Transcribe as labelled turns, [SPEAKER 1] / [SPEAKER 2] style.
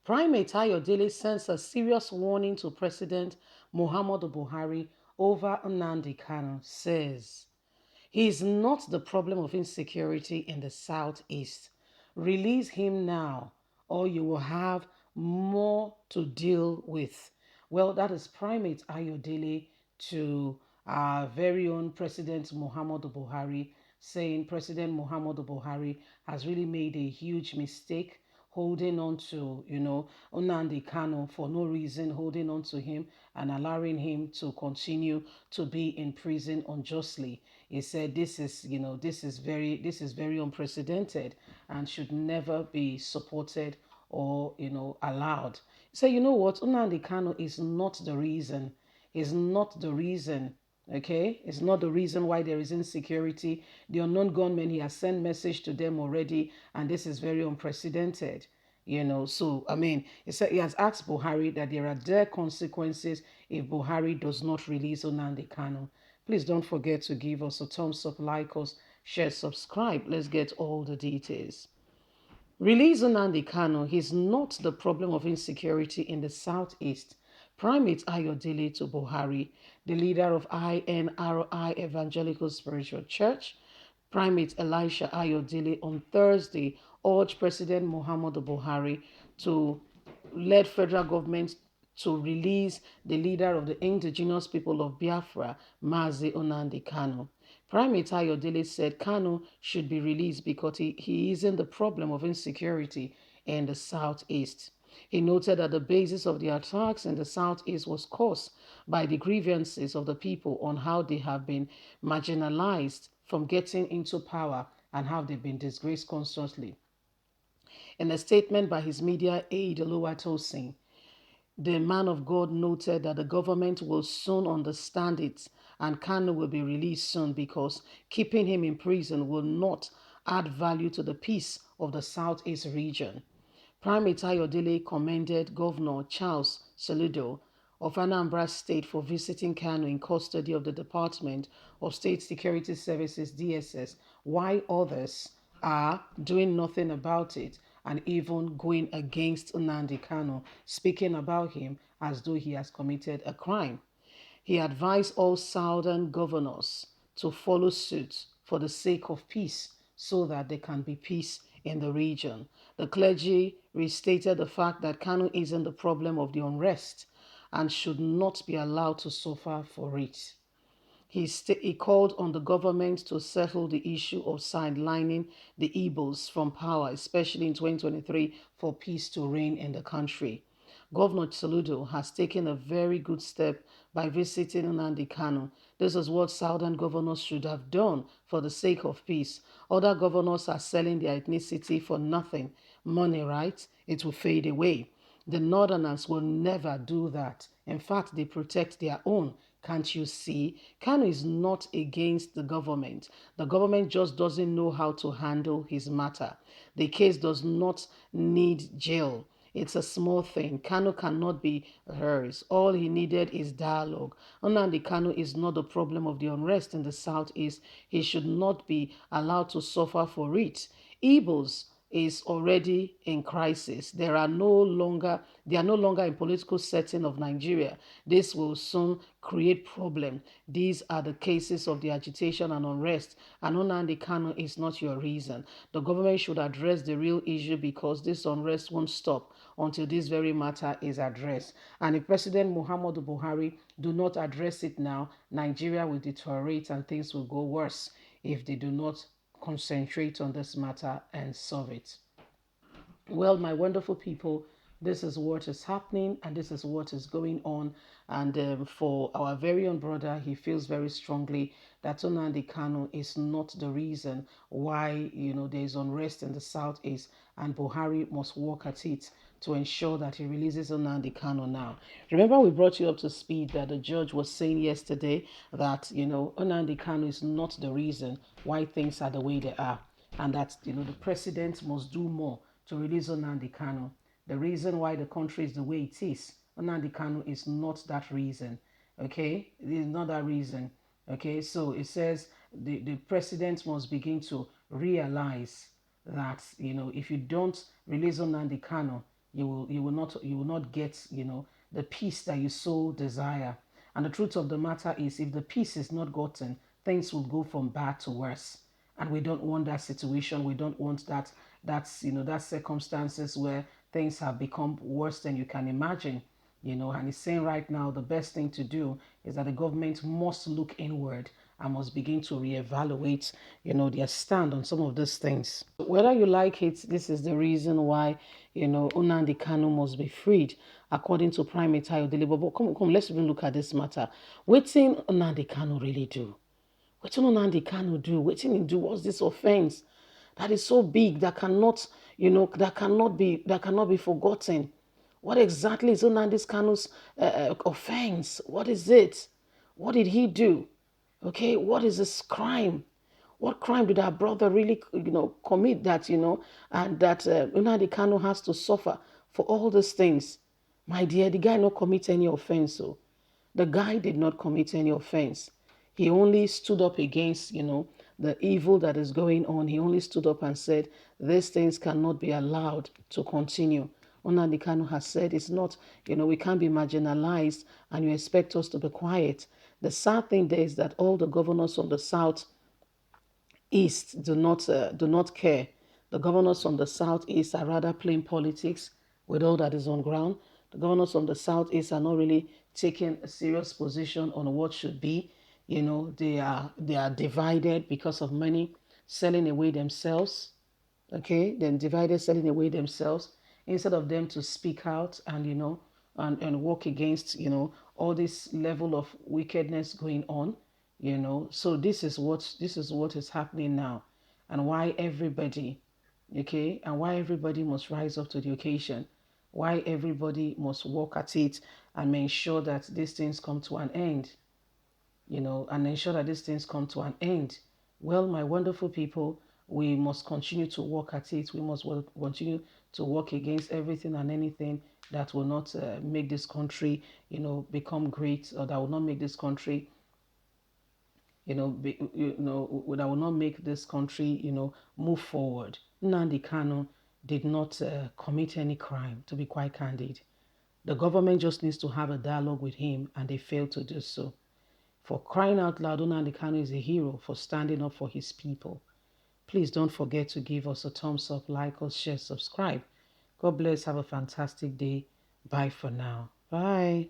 [SPEAKER 1] Primate Ayodele sends a serious warning to President Muhammadu Buhari over Nnamdi Kanu, says he is not the problem of insecurity in the southeast. Release him now, or you will have more to deal with. Well, that is Primate Ayodele to our very own President Muhammadu Buhari, saying President Muhammadu Buhari has really made a huge mistake holding on to, Nnamdi Kanu for no reason, holding on to him and allowing him to continue to be in prison unjustly. He said this is very unprecedented and should never be supported or allowed. So you know what, Nnamdi Kanu is not the reason. Is not the reason. Okay, it's not the reason why there is insecurity. The unknown gunmen, he has sent message to them already, and this is very unprecedented. So I mean, he said he has asked Buhari that there are dire consequences if Buhari does not release Nnamdi Kanu. Please don't forget to give us a thumbs up, like us, share, subscribe. Let's get all the details. Release Nnamdi Kanu, he's not the problem of insecurity in the southeast. Primate Ayodele to Buhari, the leader of INRI Evangelical Spiritual Church, Primate Elisha Ayodele on Thursday urged President Muhammadu Buhari to let federal government to release the leader of the indigenous people of Biafra, Mazi Nnamdi Kanu. Primate Ayodele said Kanu should be released because he isn't the problem of insecurity in the southeast. He noted that the basis of the attacks in the southeast was caused by the grievances of the people on how they have been marginalized from getting into power and how they've been disgraced constantly. In a statement by his media aide, Oluwatosin, the man of God noted that the government will soon understand it and Kanu will be released soon because keeping him in prison will not add value to the peace of the Southeast region. Primate Ayodele commended Governor Charles Soludo of Anambra State for visiting Kanu in custody of the Department of State Security Services DSS, while others are doing nothing about it and even going against Nnamdi Kanu, speaking about him as though he has committed a crime. He advised all southern governors to follow suit for the sake of peace so that there can be peace in the region. The clergy restated the fact that Kanu isn't the problem of the unrest and should not be allowed to suffer for it. He called on the government to settle the issue of sidelining the Igbos from power, especially in 2023, for peace to reign in the country. Governor Soludo has taken a very good step by visiting Nnamdi Kanu. This is what southern governors should have done for the sake of peace. Other governors are selling their ethnicity for nothing. Money, right? It will fade away. The northerners will never do that. In fact, they protect their own. Can't you see? Kanu is not against the government. The government just doesn't know how to handle his matter. The case does not need jail. It's a small thing. Kanu cannot be hers. All he needed is dialogue. Nnamdi Kanu is not the problem of the unrest in the southeast. He should not be allowed to suffer for it. Igbos is already in crisis. They are no longer in political setting of Nigeria. This will soon create problem. These are the cases of the agitation and unrest. And Nnamdi Kanu is not your reason. The government should address the real issue because this unrest won't stop until this very matter is addressed. And if President Muhammadu Buhari do not address it now, Nigeria will deteriorate and things will go worse if they do not concentrate on this matter and solve it. Well, my wonderful people, this is what is happening and this is what is going on. And for our very own brother, he feels very strongly that Nnamdi Kanu is not the reason why, there is unrest in the southeast and Buhari must work at it to ensure that he releases Nnamdi Kanu now. Remember, we brought you up to speed that the judge was saying yesterday that, Nnamdi Kanu is not the reason why things are the way they are and that, the president must do more to release Nnamdi Kanu. The reason why the country is the way it is, Nnamdi Kanu is not that reason. Okay, it is not that reason. Okay, so it says the president must begin to realize that if you don't release Nnamdi Kanu, you will not get, the peace that you so desire. And the truth of the matter is, if the peace is not gotten, things will go from bad to worse. And we don't want that situation. We don't want that circumstances where things have become worse than you can imagine. And he's saying right now the best thing to do is that the government must look inward and must begin to reevaluate, their stand on some of these things. Whether you like it, this is the reason why, Nnamdi Kanu must be freed, according to Primate Ayodele. But come, let's even look at this matter. Wetin Nnamdi Kanu really do? Wetin Nnamdi Kanu do? Wetin he do? What's this offense that is so big that cannot be forgotten? What exactly is Nnamdi Kanu's offense? What is it? What did he do? Okay, what is this crime? What crime did our brother really, commit that, and that Nnamdi Kanu has to suffer for all these things? My dear, the guy not commit any offense, so the guy did not commit any offense. He only stood up against, the evil that is going on. He only stood up and said, these things cannot be allowed to continue. Nnamdi Kanu has said it's not, we can't be marginalized and you expect us to be quiet. The sad thing there is that all the governors from the southeast do not care. The governors from the southeast are rather playing politics with all that is on ground. The governors from the southeast are not really taking a serious position on what should be. They are divided because of money, selling away themselves. Okay, then divided, selling away themselves instead of them to speak out and and work against all this level of wickedness going on. So this is what is happening now, and why everybody, okay, and why everybody must rise up to the occasion, why everybody must work at it and make sure that these things come to an end, and ensure that these things come to an end. Well, my wonderful people, we must continue to work at it. We must continue to work against everything and anything that will not make this country, become great, or that will not make this country, that will not make this country, move forward. Nnamdi Kanu did not commit any crime, to be quite candid. The government just needs to have a dialogue with him, and they failed to do so. For crying out loud, Nnamdi Kanu is a hero for standing up for his people. Please don't forget to give us a thumbs up, like us, share, subscribe. God bless. Have a fantastic day. Bye for now. Bye.